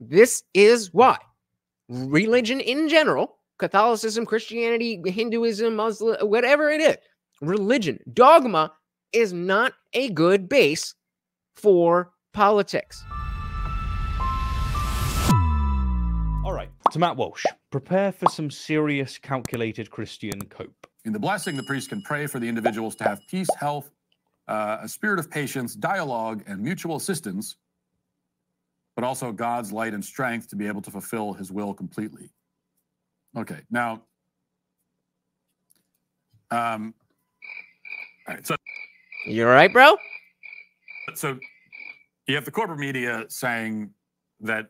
This is why religion in general, Catholicism, Christianity, Hinduism, Muslim, whatever it is, religion, dogma is not a good base for politics. All right, to Matt Walsh, prepare for some serious calculated Christian cope. In the blessing, the priest can pray for the individuals to have peace, health, a spirit of patience, dialogue, and mutual assistance, but also God's light and strength to be able to fulfill his will completely. Okay, now, all right, so... You all right, bro? So you have the corporate media saying that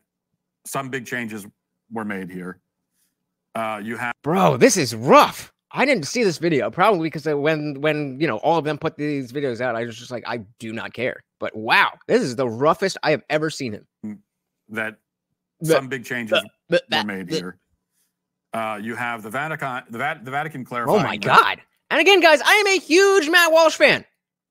some big changes were made here. You have... Bro, this is rough. I didn't see this video, probably because when you know, all of them put these videos out, I was just like, I do not care. But wow, this is the roughest I have ever seen him. That some big changes were made here. You have the Vatican clarifying... Oh my God. And again, guys, I am a huge Matt Walsh fan.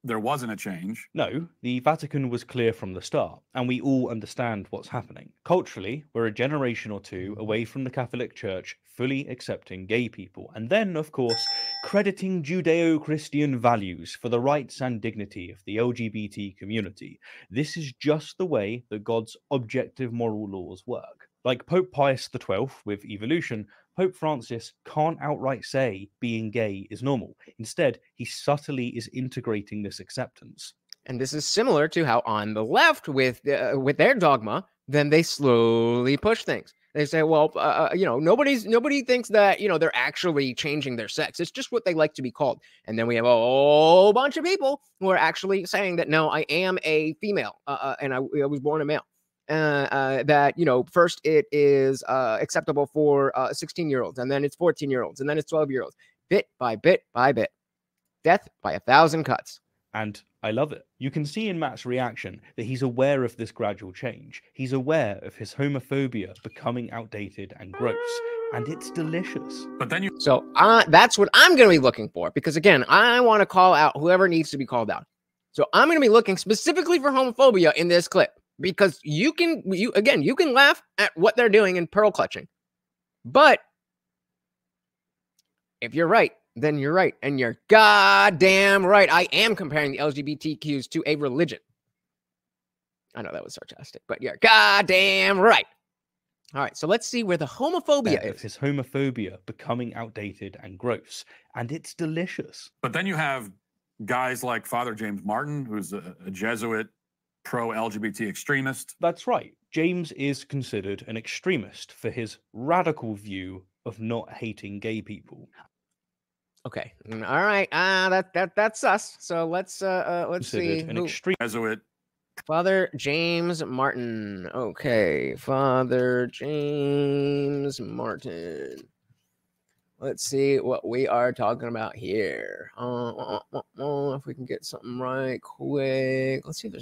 There wasn't a change. No, the Vatican was clear from the start, and we all understand what's happening. Culturally, we're a generation or two away from the Catholic Church fully accepting gay people, and then, of course, crediting Judeo-Christian values for the rights and dignity of the LGBT community. This is just the way that God's objective moral laws work. Like Pope Pius XII with evolution, Pope Francis can't outright say being gay is normal. Instead, he subtly is integrating this acceptance. And this is similar to how on the left with their dogma, then they slowly push things. They say, well, you know, nobody thinks that, you know, they're actually changing their sex. It's just what they like to be called. And then we have a whole bunch of people who are actually saying that, no, I am a female and I was born a male. That, you know, first it is acceptable for 16-year-olds, and then it's 14-year-olds, and then it's 12-year-olds, bit by bit by bit. Death by 1,000 cuts. And I love it. You can see in Matt's reaction that he's aware of this gradual change. He's aware of his homophobia becoming outdated and gross. And it's delicious. But then you... So that's what I'm going to be looking for. Because, again, I want to call out whoever needs to be called out. So I'm going to be looking specifically for homophobia in this clip. Because you can laugh at what they're doing in pearl clutching. But if you're right, then you're right. And you're goddamn right. I am comparing the LGBTQs to a religion. I know that was sarcastic, but you're goddamn right. All right, so let's see where the homophobia is. His homophobia becoming outdated and gross. And it's delicious. But then you have guys like Father James Martin, who's a Jesuit pro-LGBT extremist. That's right. James is considered an extremist for his radical view of not hating gay people. Okay. All right. That's us. So let's see. An extreme Jesuit. Father James Martin. Okay. Father James Martin. Let's see what we are talking about here. If we can get something right quick. Let's see if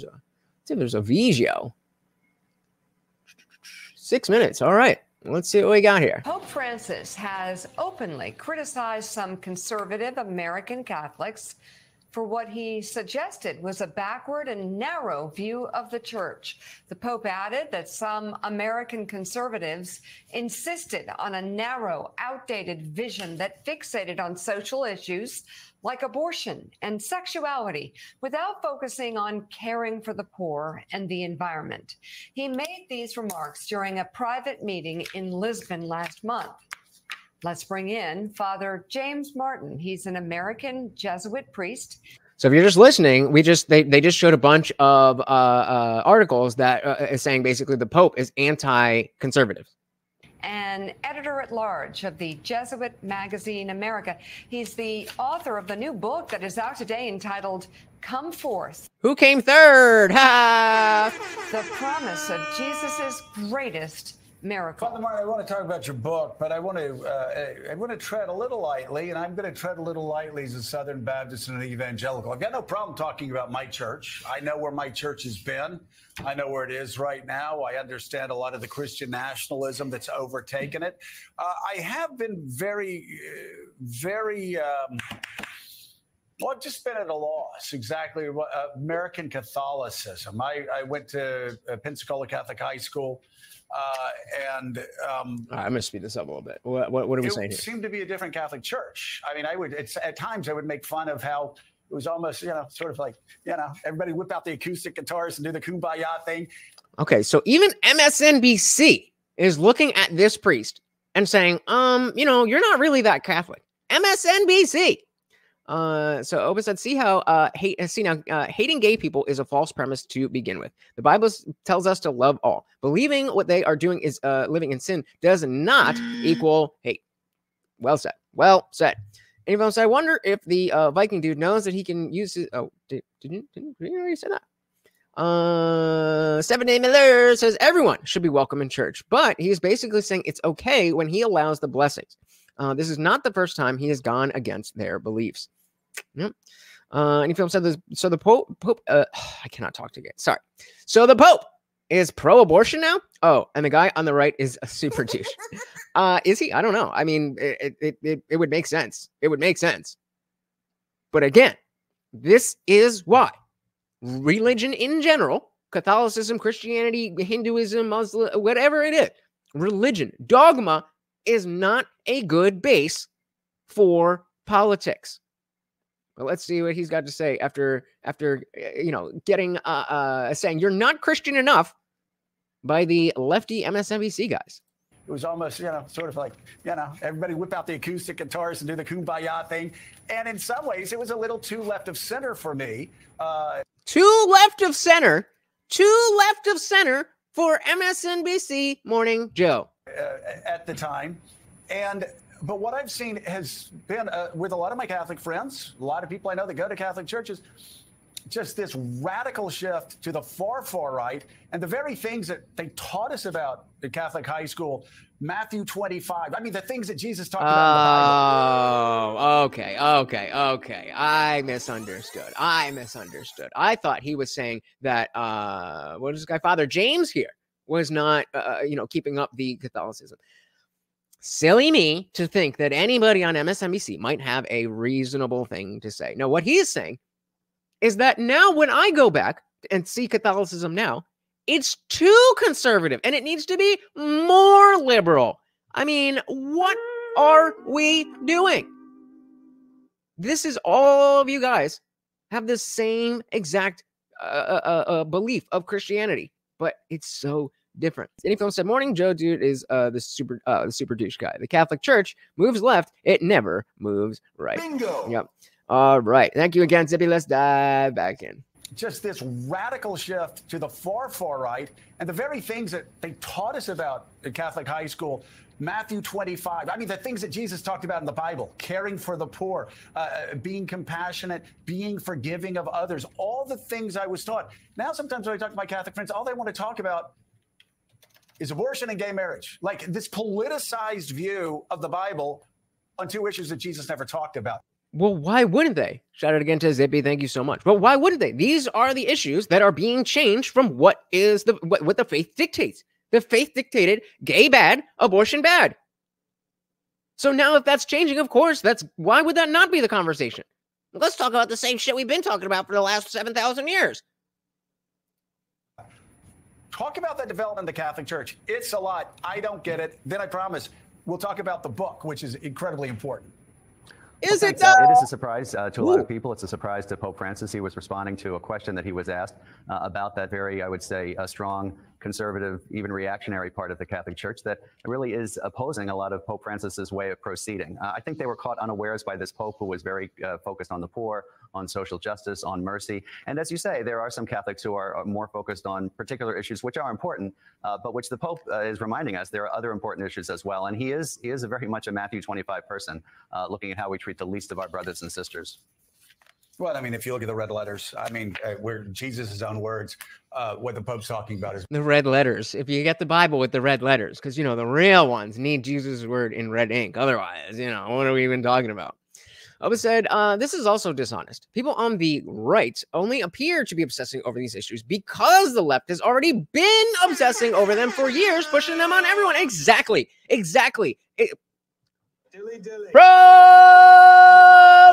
there's a video. 6 minutes. All right. Let's see what we got here. Pope Francis has openly criticized some conservative American Catholics for what he suggested was a backward and narrow view of the church. The Pope added that some American conservatives insisted on a narrow, outdated vision that fixated on social issues like abortion and sexuality without focusing on caring for the poor and the environment. He made these remarks during a private meeting in Lisbon last month. Let's bring in Father James Martin. He's an American Jesuit priest. So if you're just listening, they just showed a bunch of articles that is saying basically the Pope is anti-conservative. And editor-at-large of the Jesuit magazine America. He's the author of the new book that is out today entitled Come Forth. Who came third? Ha! The promise of Jesus's greatest miracle. Father Martin, I want to talk about your book, but I want to tread a little lightly, and I'm going to tread a little lightly as a Southern Baptist and an evangelical. I've got no problem talking about my church. I know where my church has been. I know where it is right now. I understand a lot of the Christian nationalism that's overtaken it. I have been well, I've just been at a loss exactly what American Catholicism. I went to Pensacola Catholic High School. And I'm going to speed this up a little bit. What are we saying here? It seemed to be a different Catholic church. I mean, at times I would make fun of how it was almost, sort of like, everybody whip out the acoustic guitars and do the kumbaya thing. Okay, so even MSNBC is looking at this priest and saying, you're not really that Catholic. MSNBC. So Oba said, hating gay people is a false premise to begin with. The Bible tells us to love all. Believing what they are doing is living in sin does not equal hate. Well said. Well said. Anyone said, I wonder if the Viking dude knows that he can use his. Oh, didn't you already say that? 7 Day Miller says everyone should be welcome in church, but he's basically saying it's okay when he allows the blessings. This is not the first time he has gone against their beliefs. Yep. Any film said this, so the Pope I cannot talk to you. Sorry. So the Pope is pro-abortion now? Oh, and the guy on the right is a super douche. Is he? I don't know. I mean, it would make sense. It would make sense. But again, this is why religion in general, Catholicism, Christianity, Hinduism, Muslim, whatever it is, religion, dogma is not a good base for politics. Well, let's see what he's got to say after getting saying you're not Christian enough by the lefty MSNBC guys. It was almost, sort of like, everybody whip out the acoustic guitars and do the kumbaya thing. And in some ways, it was a little too left of center for me. Too left of center for MSNBC Morning Joe. At the time. But what I've seen has been with a lot of my Catholic friends, a lot of people I know that go to Catholic churches, just this radical shift to the far, far right. And the very things that they taught us about the Catholic high school, Matthew 25. I mean, the things that Jesus talked about in the Bible. Okay. I misunderstood. I thought he was saying that, what is this guy, Father James here, was not, keeping up the Catholicism. Silly me to think that anybody on MSNBC might have a reasonable thing to say. No, what he is saying is that now when I go back and see Catholicism now, it's too conservative and it needs to be more liberal. I mean, what are we doing? This is all of you guys have the same exact belief of Christianity, but it's so different. Any film said, morning, Joe dude is the super douche guy. The Catholic Church moves left, it never moves right. Bingo. Yep. All right. Thank you again, Zippy. Let's dive back in. Just this radical shift to the far, far right. And the very things that they taught us about at Catholic high school, Matthew 25. I mean, the things that Jesus talked about in the Bible, caring for the poor, being compassionate, being forgiving of others, all the things I was taught. Now, sometimes when I talk to my Catholic friends, all they want to talk about is abortion and gay marriage. Like this politicized view of the Bible on two issues that Jesus never talked about. Well, why wouldn't they? Shout out again to Zippy. Thank you so much. But why wouldn't they? These are the issues that are being changed from what the faith dictates. The faith dictated gay bad, abortion bad. So now if that's changing, of course, why would that not be the conversation? Let's talk about the same shit we've been talking about for the last 7,000 years. Talk about the development of the Catholic Church. It's a lot. I don't get it. Then I promise we'll talk about the book, which is incredibly important. It is a surprise to a lot of people. It's a surprise to Pope Francis. He was responding to a question that he was asked about that very, I would say, a strong conservative, even reactionary part of the Catholic Church that really is opposing a lot of Pope Francis's way of proceeding. I think they were caught unawares by this Pope who was very focused on the poor, on social justice, on mercy. And as you say, there are some Catholics who are more focused on particular issues, which are important, but which the Pope is reminding us there are other important issues as well. And he is a very much a Matthew 25 person, looking at how we treat the least of our brothers and sisters. Well, I mean, if you look at the red letters, I mean, where Jesus' own words, what the Pope's talking about is the red letters. If you get the Bible with the red letters, because, the real ones need Jesus' word in red ink. Otherwise, what are we even talking about? Oba said, this is also dishonest. People on the right only appear to be obsessing over these issues because the left has already been obsessing over them for years, pushing them on everyone. Exactly.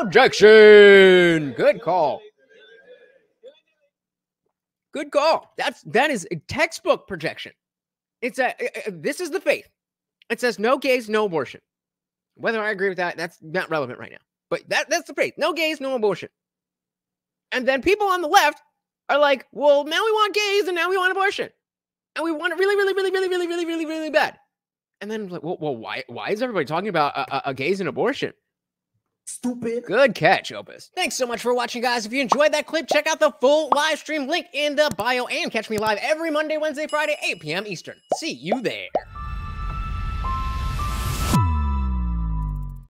Projection. Good call. That is a textbook projection. It's this is the faith. It says no gays, no abortion. Whether I agree with that, that's not relevant right now. But that's the faith. No gays, no abortion. And then people on the left are like, well, now we want gays and now we want abortion. And we want it really, really, really, really, really, really, really, really bad. And then, like, well, why is everybody talking about a gays and abortion? Stupid. Good catch, Opus. Thanks so much for watching, guys. If you enjoyed that clip, check out the full live stream link in the bio and catch me live every Monday, Wednesday, Friday, 8 p.m. Eastern. See you there.